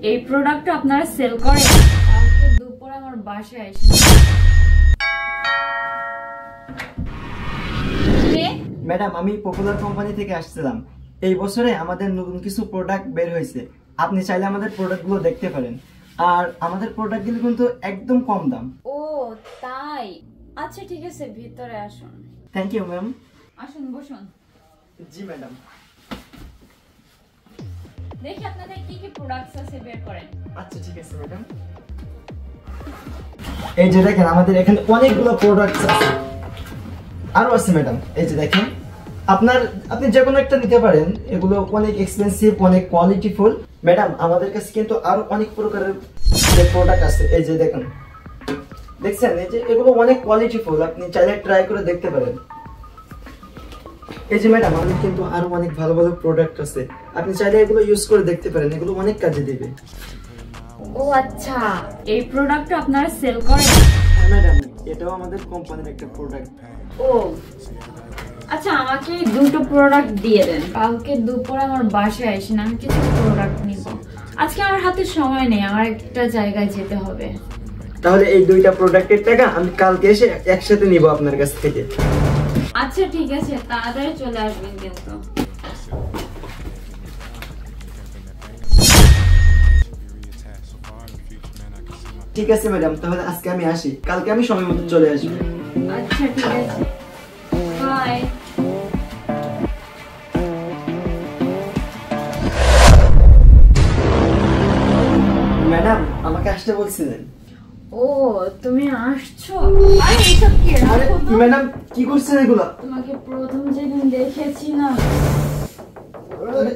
এই প্রোডাক্ট আপনারা সেল করেন? কালকে দুপুরে আমার বাসায় এসে। ম্যাডাম, আমি পপুলার কোম্পানি থেকে আসছিলাম। এই বছরে আমাদের নতুন কিছু প্রোডাক্ট বের হয়েছে, আপনি চাইলে আমাদের প্রোডাক্টগুলো দেখতে পারেন। আর আমাদের প্রোডাক্টগুলো কিন্তু একদম কম দাম। ও তাই, আচ্ছা ঠিক আছে, ভিতরে আসুন। Thank you ma'am. আসুন, বসুন। জি ম্যাডাম। দেখি আপনাদের কি কি প্রোডাক্টস আছে বের করেন। আচ্ছা ঠিক আছে ম্যাডাম। এই যে দেখেন, আমাদের এখানে অনেকগুলো প্রোডাক্টস আছে, আরো আছে ম্যাডাম। এই যে দেখেন, আপনি যে কোনো একটা নিতে পারেন। এগুলো অনেক এক্সপেন্সিভ, অনেক কোয়ালিটিফুল। ম্যাডাম, আমাদের কাছে কিন্তু আরো অনেক প্রকারের যে প্রোডাক্ট আছে। এই যে দেখেন, দেখছেন, এই যে এগুলো অনেক কোয়ালিটিফুল, আপনি চাইলে ট্রাই করে দেখতে পারেন। এই যে ম্যাডাম, আমাদের কিন্তু আরো অনেক ভালো ভালো প্রোডাক্ট আছে, আপনি চাইলে এগুলো ইউজ করে দেখতে পারেন, এগুলো অনেক কাজে দিবে। ও আচ্ছা, এই প্রোডাক্ট আপনারা সেল করেন? হ্যাঁ ম্যাডাম, এটাও আমাদের কোম্পানির একটা প্রোডাক্ট। ও আচ্ছা, আমাকে দুটো প্রোডাক্ট দিয়ে দেন। কালকে দুপুরে আমার বাসায় এসে আমি কিছু প্রোডাক্ট নিব। আজকে আমার হাতে সময় নেই, আমার একটা জায়গায় যেতে হবে। তাহলে এই দুইটা প্রোডাক্টের টাকা আমি কালকে এসে একসাথে নিব আপনার কাছ থেকে। আচ্ছা ঠিক আছে, তাড়াতাড়ি চলে আসবেন কিন্তু। ঠিক আছে ম্যাডাম, তাহলে আজকে আমি আসি, কালকে আমি সময় মতো চলে আসবো। আচ্ছা ঠিক আছে, বাই। ম্যাডাম, আমাকে আসতে বলছিলেন? ও তুমি আসছো? আরে এসব কি? আরে ম্যাডাম, কি করছেন এগুলা? তোমাকে প্রথম যেদিন দেখেছি না,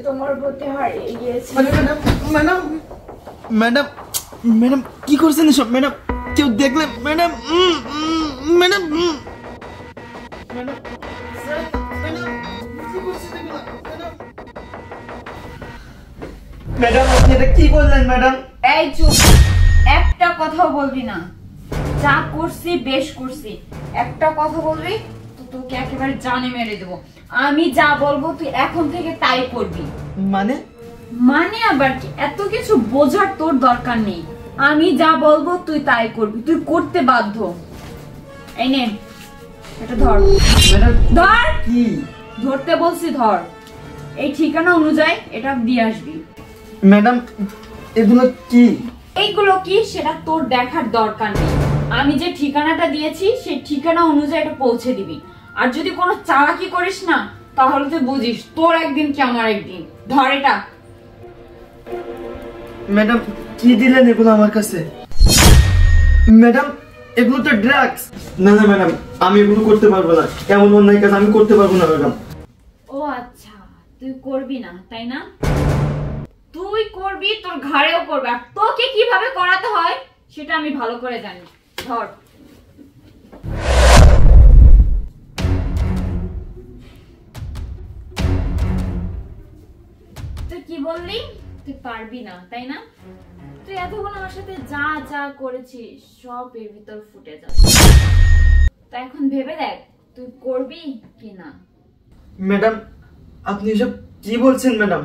তোমার প্রতি হারিয়ে গিয়েছে। আরে ম্যাডাম, ম্যাডাম, ম্যাডাম, ম্যাডাম, কি করছেন এসব? ম্যাডাম, কেউ দেখলে? ম্যাডাম, ম্যাডাম, ম্যাডাম, আপনি এটা কি বললেন ম্যাডাম? এই চুপ, একটা কথাও বলবি না। যা করছি বেশ করছি, একটা কথা বলবি তো তোকে একেবারে জানে মেরে দেবো। আমি যা বলবো তুই এখন থেকে তাই করবি। মানে আবার কি? এত কিছু বোঝার তোর দরকার নেই। আমি যা বলবো তুই তাই করবি, তুই করতে বাধ্য। এই নে, এটা ধর। ম্যাডাম, ধর। কি ধরতে বলছি, ধর। এই ঠিকানা অনুযায়ী এটা দিয়ে আসবি। ম্যাডাম, এগুলো কি? এইগুলো কি সেটা তোর দেখার দরকার নেই। আমি যে ঠিকানাটা দিয়েছি সেই ঠিকানা অনুযায়ী এটা পৌঁছে দিবি। আর যদি কোনো চালাকি করিস না, তাহলে তুই বুঝিস তোর একদিন কি আমার একদিন। ধর এটা। ম্যাডাম, কি দিলেন এগুলো আমার কাছে? ম্যাডাম, এগুলো তো ড্রাগস। না না ম্যাডাম, আমি এগুলো করতে পারবো না, এমন অন্যায় কাজ আমি করতে পারবো না ম্যাডাম। ও আচ্ছা, তুই করবি না তাই না? তুই করবি, তোর ঘাড়েও করবে। আর তোকে কিভাবে করাতে হয় সেটা আমি ভালো করে জানি। ধর। তুই কি বললি? তুই পারবি না তাই না? তুই এতক্ষণ আমার সাথে যা যা করেছিস সব এর ভিতর ফুটে যাচ্ছে। তা এখন ভেবে দেখ তুই করবি কি না। ম্যাডাম, আপনি এসব কি বলছেন ম্যাডাম?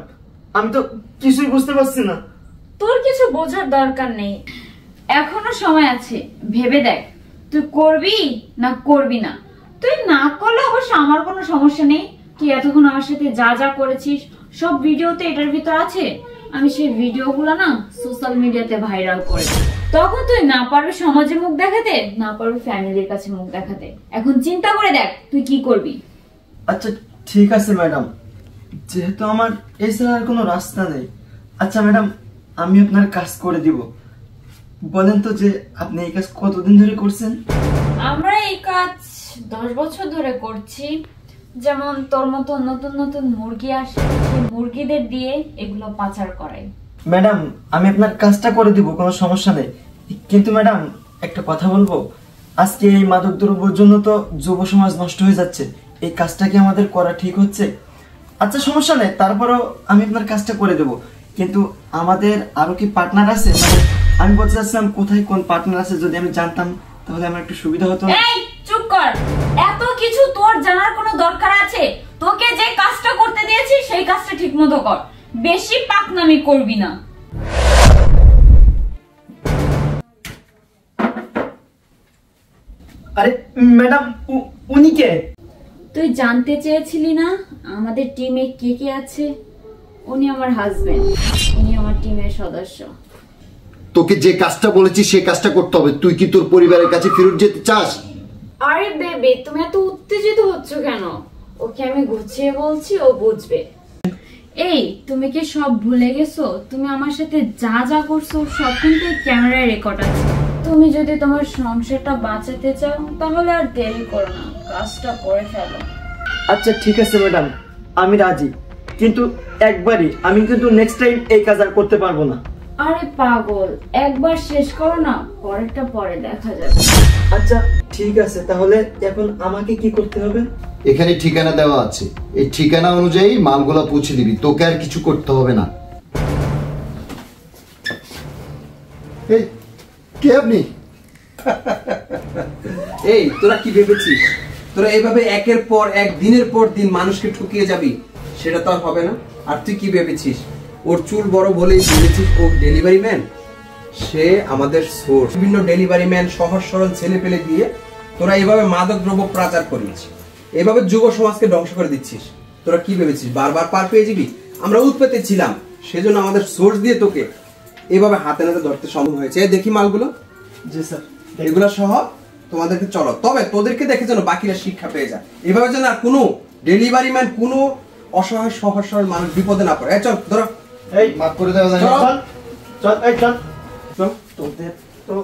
আমি তো কিছুই বুঝতে পারছি না। তোর কিছু বোঝার দরকার নেই, এখনো সময় আছে। ভেবে দেখ তুই করবি না করবি না। তুই না করলে অবশ্য আমার কোনো সমস্যা নেই। তুই এতক্ষণ আমার সাথে যা যা করেছিস সব ভিডিওতে এটার ভিতর আছে। আমি সেই ভিডিওগুলো না সোশ্যাল মিডিয়াতে ভাইরাল করে দেব। তখন তুই না পারবি সমাজে মুখ দেখাতে, না পারবি ফ্যামিলির কাছে মুখ দেখাতে। এখন চিন্তা করে দেখ তুই কি করবি। আচ্ছা ঠিক আছে ম্যাডাম, যেহেতু আমার এছাড়া আর কোনো রাস্তা নেই। আচ্ছা ম্যাডাম, আমি আপনার কাজ করে দিব। বলেন তো যে আপনি এই কাজ কতদিন ধরে করছেন? আমরা এই কাজ 10 বছর ধরে করছি। যেমন তোর মতো নতুন নতুন মুরগি আসে, সেই মুরগিদের দিয়ে এগুলো পাচার করাই। ম্যাডাম, আমি আপনার কাজটা করে দিব, কোনো সমস্যা নেই। কিন্তু ম্যাডাম, একটা কথা বলবো, আজকে এই মাদক দ্রব্যের জন্য তো যুব সমাজ নষ্ট হয়ে যাচ্ছে। এই কাজটা কি আমাদের করা ঠিক হচ্ছে? আচ্ছা সমস্যা নেই, তারপরেও আমি আপনার কাজটা করে দেব। কিন্তু আমাদের আরো কি পার্টনার আছে? মানে আমি বলতে চাচ্ছিলাম কোথায় কোন পার্টনার আছে, যদি আমি জানতাম তাহলে আমার একটু সুবিধা হতো। এই চুপ কর, এত কিছু তোর জানার কোনো দরকার আছে? তোকে যে কাজটা করতে দিয়েছি সেই কাজটা ঠিকমতো কর, বেশি পাকনামি করবি না। আরে ম্যাডাম, উনি কে? তুই জানতে চেয়েছিলি না আমাদের টিমে কে কে আছে? উনি আমার হাজবেন্ড, উনি আমার টিমের সদস্য। তোকে যে কাজটা বলেছি সেই কাজটা করতে হবে। তুই কি তোর পরিবারের কাছে ফেরত যেতে চাস? আরে বেবি, তুমি এত উত্তেজিত হচ্ছ কেন? ওকে আমি গুছিয়ে বলছি, ও বুঝবে। এই, তুমি কি সব ভুলে গেছো? তুমি আমার সাথে যা যা করছো সব কিন্তু ক্যামেরায় রেকর্ড আছে। তুমি যদি তোমার সংসারটা বাঁচাতে চাও তাহলে আর দেরি করো না, কাজটা করে ফেলো। আচ্ছা ঠিক আছে ম্যাডাম, আমি রাজি, কিন্তু একবারই, আমি কিন্তু নেক্সট টাইম এই কাজ আর করতে পারবো না। আরে পাগল, একবার শেষ করো না, পরেরটা পরে দেখা যাবে। আচ্ছা ঠিক আছে, তাহলে এখন আমাকে কি করতে হবে? এখানে ঠিকানা দেওয়া আছে, এই ঠিকানা অনুযায়ী মালগুলা পৌঁছে দিবি, তোকে আর কিছু করতে হবে না। এই কে আপনি? এই তোরা কি ভেবেছিস তোরা এইভাবে একের পর এক দিনের পর দিন মানুষকে ঠকিয়ে যাবি? সেটা তো আর হবে না। আর তুই কি ভেবেছিস ওর চুল বড় বলেই ভেবেছিস ও ডেলিভারি ম্যান? সে আমাদের সোর্স। বিভিন্ন ডেলিভারি ম্যান সহজ সরল ছেলে পেলে দিয়ে তোরা এইভাবে মাদক দ্রব্য প্রচার করিস, এভাবে যুব সমাজকে ধ্বংস করে দিচ্ছিস। তোরা কি ভেবেছিস বারবার পার পেয়ে যাবি? আমরা উৎপত্তি ছিলাম, সেজন্য আমাদের সোর্স দিয়ে তোকে এভাবে হাতে নাতে ধরতে সম্ভব হয়েছে। এই দেখি মালগুলো, জি স্যার। এগুলো সহ তোমাদেরকে চলো, তবে তোদেরকে দেখে যেন বাকিরা শিক্ষা পেয়ে যায়, এভাবে যেন আর কোনো ডেলিভারি ম্যান কোনো অসহায় সহজ সরল মানুষ বিপদে না পড়ে। চল ধরো, এই মাফ করে দেওয়া যায় না? চল চল, এই চল চল, তোদের তো